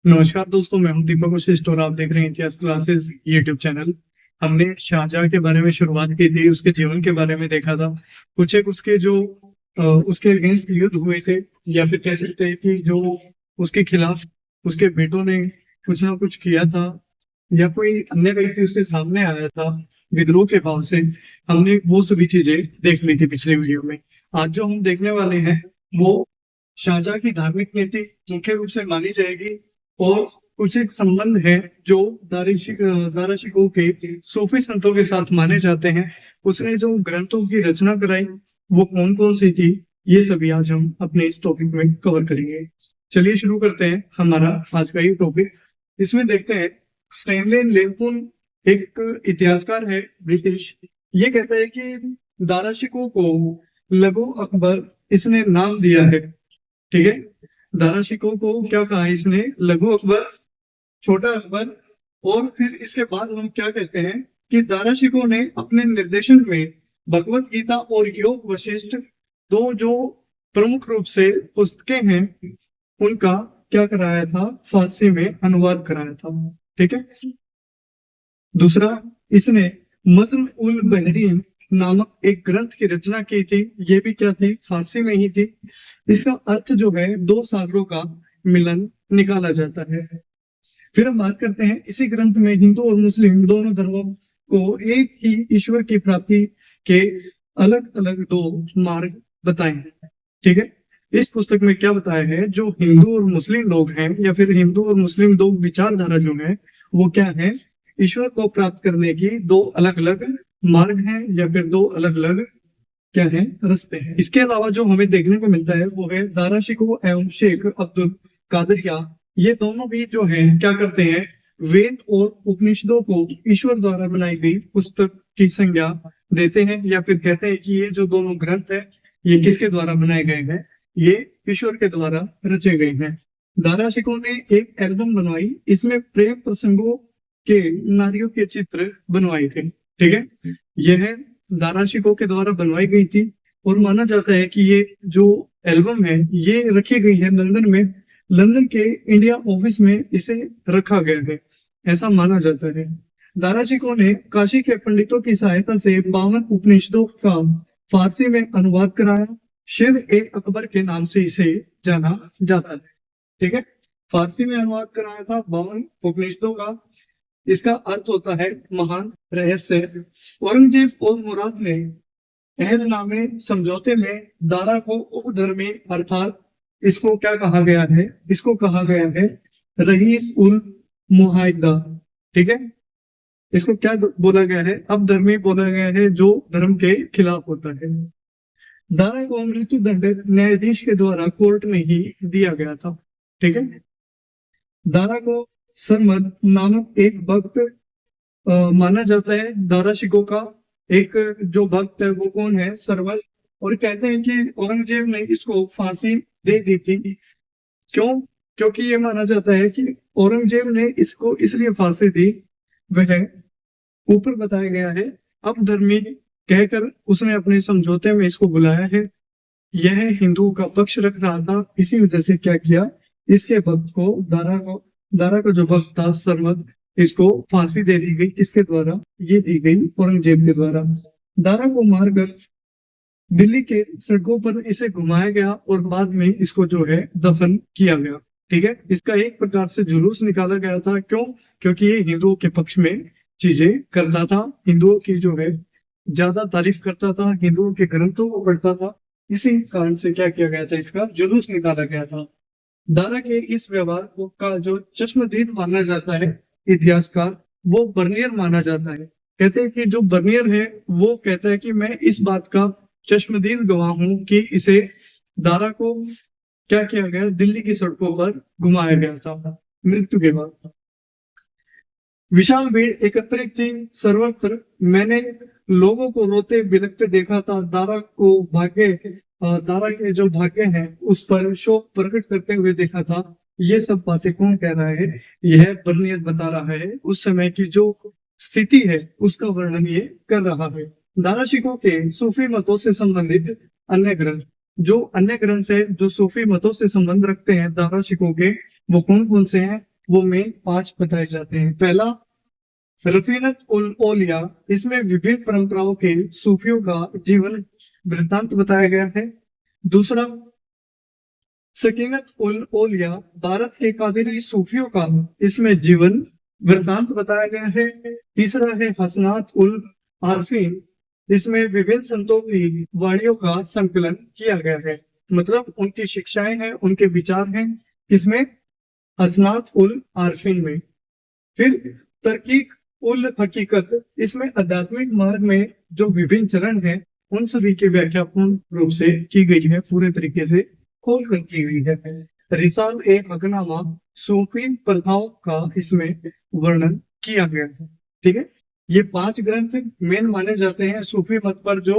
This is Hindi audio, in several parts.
नमस्कार दोस्तों, मैं हूं दीपक वशिष्ठ और आप देख रहे हैं इतिहास क्लासेस यूट्यूब चैनल। हमने शाहजहां के बारे में शुरुआत की थी, उसके जीवन के बारे में देखा था। कुछ एक उसके जो उसके अगेंस्ट युद्ध हुए थे, या फिर कह सकते हैं कि जो उसके खिलाफ उसके बेटों ने कुछ ना कुछ किया था, या कोई अन्य व्यक्ति उसके सामने आया था विद्रोह के भाव से। हमने वो सभी चीजें देख ली थी पिछले वीडियो में। आज जो हम देखने वाले हैं वो शाहजहां की धार्मिक नीति मुख्य रूप से मानी जाएगी, और कुछ एक संबंध है जो दाराशिकोह के सूफी संतों के साथ माने जाते हैं। उसने जो ग्रंथों की रचना कराई वो कौन कौन सी थी, ये सभी आज हम अपने इस टॉपिक में कवर करेंगे। चलिए शुरू करते हैं हमारा आज का ये टॉपिक। इसमें देखते हैं, स्टैनले लेनपुन एक इतिहासकार है ब्रिटिश। ये कहता है कि दाराशिकोह को लघु अकबर इसने नाम दिया है। ठीक है, दाराशिकोह को क्या कहा इसने? लघु अकबर, छोटा अकबर। और फिर इसके बाद हम क्या कहते हैं कि दाराशिकोह ने अपने निर्देशन में भगवत गीता और योग वशिष्ठ, दो जो प्रमुख रूप से पुस्तकें हैं, उनका क्या कराया था? फारसी में अनुवाद कराया था। ठीक है। दूसरा, इसने मज्म उल बहरीन नामक एक ग्रंथ की रचना की थी। ये भी क्या थी? फारसी में ही थी। इसका अर्थ जो है दो सागरों का मिलन निकाला जाता है। फिर हम बात करते हैं, इसी ग्रंथ में हिंदू और मुस्लिम दोनों धर्मों को एक ही ईश्वर की प्राप्ति के अलग अलग दो मार्ग बताए हैं। ठीक है, इस पुस्तक में क्या बताया है? जो हिंदू और मुस्लिम लोग हैं, या फिर हिंदू और मुस्लिम दो विचारधारा जो है, वो क्या है? ईश्वर को प्राप्त करने की दो अलग अलग मार्ग हैं, या फिर दो अलग अलग क्या है? रास्ते हैं। इसके अलावा जो हमें देखने को मिलता है वो है दाराशिकोह एवं शेख अब्दुल कादरिया। ये दोनों भी जो हैं क्या करते हैं? वेद और उपनिषदों को ईश्वर द्वारा बनाई गई पुस्तक की संज्ञा देते हैं, या फिर कहते हैं कि ये जो दोनों ग्रंथ है ये किसके द्वारा बनाए गए हैं? ये ईश्वर के द्वारा रचे गए हैं। दाराशिकोह ने एक एल्बम बनवाई, इसमें प्रेम प्रसंगों के नारियों के चित्र बनवाए थे। ठीक है, यह दाराशिकोह के द्वारा बनवाई गई थी, और माना जाता है कि ये जो एल्बम है ये रखी गई है लंदन में। लंदन के इंडिया ऑफिस में इसे रखा गया है, ऐसा माना जाता है। दाराशिकोह ने काशी के पंडितों की सहायता से 52 उपनिषदों का फारसी में अनुवाद कराया। शिव ए अकबर के नाम से इसे जाना जाता है। ठीक है, फारसी में अनुवाद कराया था 52 उपनिषदों का। इसका अर्थ होता है महान रहस्य। औरंगजेब और मुराद ने अहदनामे समझौते में दारा को उपधर्मी, अर्थात इसको क्या कहा गया है? इसको कहा गया है रईस उल मुहाइदा। ठीक है, इसको क्या बोला गया है? अपधर्मी बोला गया है, जो धर्म के खिलाफ होता है। दारा को मृत्यु दंड न्यायाधीश के द्वारा कोर्ट में ही दिया गया था। ठीक है, दारा को सरमद नामक एक भक्त माना जाता है। दाराशिकोह का एक जो भक्त है वो कौन है? सरमद। और कहते हैं कि औरंगजेब ने इसको फांसी दे दी थी। क्यों? क्योंकि ये माना जाता है कि औरंगजेब ने इसको इसलिए फांसी दी, वह ऊपर बताया गया है अपधर्मी कहकर उसने अपने समझौते में इसको बुलाया है। यह हिंदुओं का पक्ष रख रहा था, इसी वजह से क्या किया? इसके भक्त को दारा का जो भक्त था सरमद, इसको फांसी दे दी गई। इसके द्वारा ये दी गई औरंगजेब के द्वारा। दारा को मारकर दिल्ली के सड़कों पर इसे घुमाया गया, और बाद में इसको जो है दफन किया गया। ठीक है, इसका एक प्रकार से जुलूस निकाला गया था। क्यों? क्योंकि ये हिंदुओं के पक्ष में चीजें करता था, हिंदुओं की जो है ज्यादा तारीफ करता था, हिंदुओं के ग्रंथों को पढ़ता था। इसी कारण से क्या किया गया था? इसका जुलूस निकाला गया था। दारा के इस व्यवहार को का जो चश्मदीद माना जाता है इतिहासकार, वो बर्नियर माना जाता है। कहते हैं कि जो बर्नियर है वो कहता है कि मैं इस बात का चश्मदीद गवाह हूं कि इसे दारा को क्या किया गया? दिल्ली की सड़कों पर घुमाया गया था मृत्यु के बाद। विशाल भीड़ एकत्रित थी सर्वत्र। मैंने लोगों को रोते बिलखते देखा था। दारा के जो भाग्य हैं उस पर शोक प्रकट करते हुए देखा था। ये सब बातें कौन कह रहा है? यह बर्नियर बता रहा है। उस समय की जो स्थिति है उसका वर्णन ये कर रहा है। दाराशिकोह के सूफी मतों से संबंधित अन्य ग्रंथ, जो अन्य ग्रंथ है जो सूफी मतों से संबंध रखते हैं दाराशिकोह के, वो कौन कौन से हैं? वो मेन 5 बताए जाते हैं। पहला, रफीनत उल औलिया, इसमें विभिन्न परंपराओं के सूफियों का जीवन वृत्तांत बताया गया है। दूसरा, सकीनत उल औलिया, भारत के कादिरी सूफियों का इसमें जीवन वृत्तांत बताया गया है। तीसरा है हसनात उल आरफीन, इसमें विभिन्न संतों की वाणियों का संकलन किया गया है, मतलब उनकी शिक्षाएं हैं, उनके विचार हैं, इसमें हसनात उल आरफीन में। फिर तरकीक उल हकीकत, इसमें आध्यात्मिक मार्ग में जो विभिन्न चरण हैं उन सभी की व्याख्या पूर्ण रूप से की गई है, पूरे तरीके से खोल कर की हुई है। रिसाल ए हकनामा, सूफी प्रथाओं का इसमें वर्णन किया गया है। ठीक है, ये 5 ग्रंथ मेन माने जाते हैं सूफी मत पर जो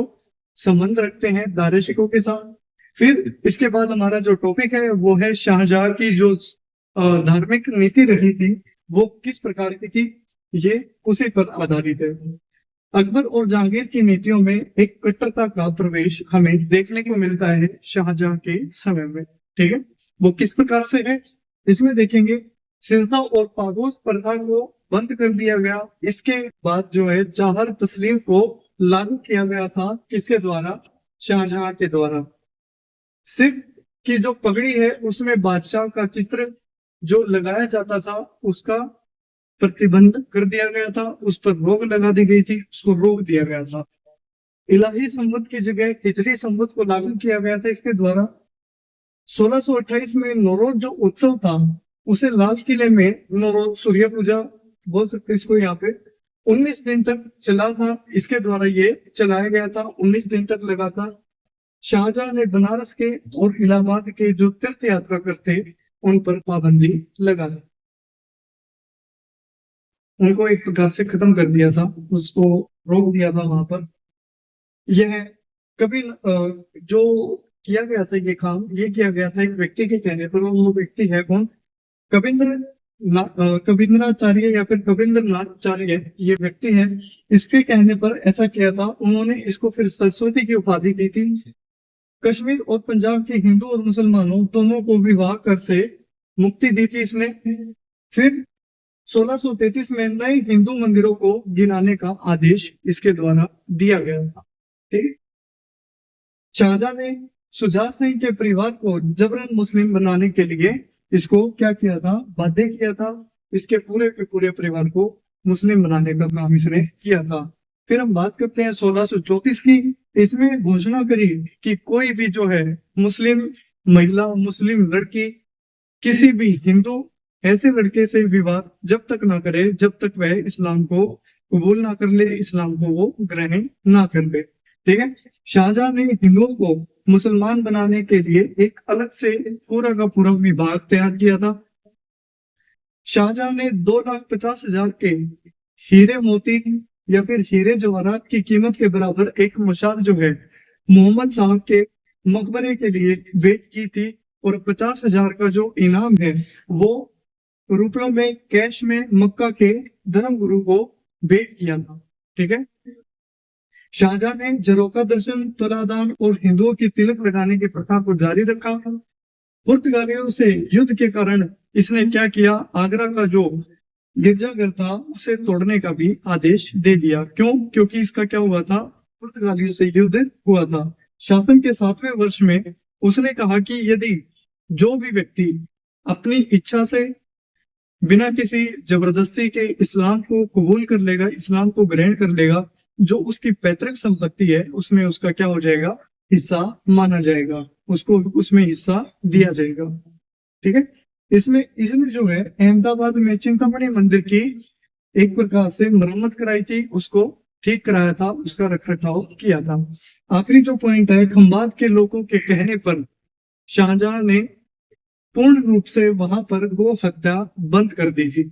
संबंध रखते हैं दारिशकों के साथ। फिर इसके बाद हमारा जो टॉपिक है वो है शाहजहां की जो धार्मिक नीति रही थी वो किस प्रकार की थी, ये उसी पर आधारित है। अकबर और जहांगीर की नीतियों में एक कट्टरता का प्रवेश हमें देखने को मिलता है शाहजहां के समय में। ठीक है, वो किस प्रकार से है इसमें देखेंगे। सिजदा और पागोस प्रथा को बंद कर दिया गया। इसके बाद जो है जहर तस्लीम को लागू किया गया था, किसके द्वारा, शाहजहां के द्वारा। सिख की जो पगड़ी है उसमें बादशाह का चित्र जो लगाया जाता था उसका प्रतिबंध कर दिया गया था, उस पर रोक लगा दी गई थी, उसको रोक दिया गया था। इलाही संवत की जगह हिजरी संवत को लागू किया गया था इसके द्वारा। 1628 में नौरोज जो उत्सव था उसे लाल किले में नौरोज सूर्य पूजा बोल सकते इसको यहाँ पे 19 दिन तक चला था, इसके द्वारा ये चलाया गया था 19 दिन तक लगातार। शाहजहां ने बनारस के और इलाहाबाद के जो तीर्थ यात्रा करते उन पर पाबंदी लगा दी, उनको एक प्रकार से खत्म कर दिया था, उसको रोक दिया था वहां पर। यह कभी जो किया गया था ये काम, ये किया गया था एक व्यक्ति के कहने पर, वो व्यक्ति है कौन, कविंद्राचार्य या फिर कविंद्रनाथाचार्य, ये व्यक्ति है। इसके कहने पर ऐसा किया था, उन्होंने इसको फिर सरस्वती की उपाधि दी थी। कश्मीर और पंजाब के हिंदू और मुसलमानों दोनों को विवाह कर से मुक्ति दी थी इसने। फिर 1633 में नए हिंदू मंदिरों को गिनाने का आदेश इसके द्वारा दिया गया था। ठीक, शाहजहां ने शुजा सिंह के परिवार को जबरन मुस्लिम बनाने के लिए इसको क्या किया था, बाध्य किया था, इसके पूरे के पूरे परिवार को मुस्लिम बनाने का काम इसने किया था। फिर हम बात करते हैं 1634 की। इसमें घोषणा करी कि कोई भी जो है मुस्लिम महिला, मुस्लिम लड़की किसी भी हिंदू ऐसे लड़के से विवाह जब तक ना करे जब तक वह इस्लाम को कबूल ना कर ले, इस्लाम को वो ग्रहण ना कर ले। ठीक है, शाहजहां ने हिंदुओं को मुसलमान बनाने के लिए एक अलग से पूरा का पूरा विभाग तैयार किया था। शाहजहां ने 2,50,000 के हीरे मोती या फिर हीरे जवाहरात की कीमत के बराबर एक मशाल जो है मोहम्मद साहब के मकबरे के लिए भेंट की थी, और 50,000 का जो इनाम है वो रुपयों में कैश में मक्का के धर्मगुरु को भेंट किया था। ठीक है, शाहजहां ने जरोका दर्शन, तुलादान और हिंदुओं की तिलक लगाने की प्रथा को जारी रखा। पुर्तगालियों से युद्ध के कारण इसने क्या किया, आगरा का जो गिरजाघर था उसे तोड़ने का भी आदेश दे दिया। क्यों, क्योंकि इसका क्या हुआ था, पुर्तगालियों से युद्ध हुआ था। शासन के 7वें वर्ष में उसने कहा कि यदि जो भी व्यक्ति अपनी इच्छा से बिना किसी जबरदस्ती के इस्लाम को कबूल कर लेगा, इस्लाम को ग्रहण कर लेगा, जो उसकी पैतृक संपत्ति है उसमें उसका क्या हो जाएगा, हिस्सा माना जाएगा, उसको उसमें हिस्सा दिया जाएगा। ठीक है, इसमें जो है अहमदाबाद में चिंतामणि मंदिर की एक प्रकार से मरम्मत कराई थी, उसको ठीक कराया था, उसका रखरखाव किया था। आखिरी जो पॉइंट है, खंबात के लोगों के कहने पर शाहजहां ने पूर्ण रूप से वहां पर गो हत्या बंद कर दी थी।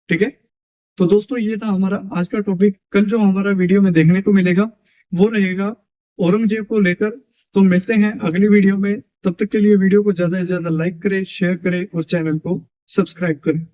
ठीक है, तो दोस्तों ये था हमारा आज का टॉपिक। कल जो हमारा वीडियो में देखने को मिलेगा वो रहेगा औरंगजेब को लेकर। तो मिलते हैं अगली वीडियो में, तब तक के लिए वीडियो को ज्यादा से ज्यादा लाइक करें, शेयर करें और चैनल को सब्सक्राइब करें।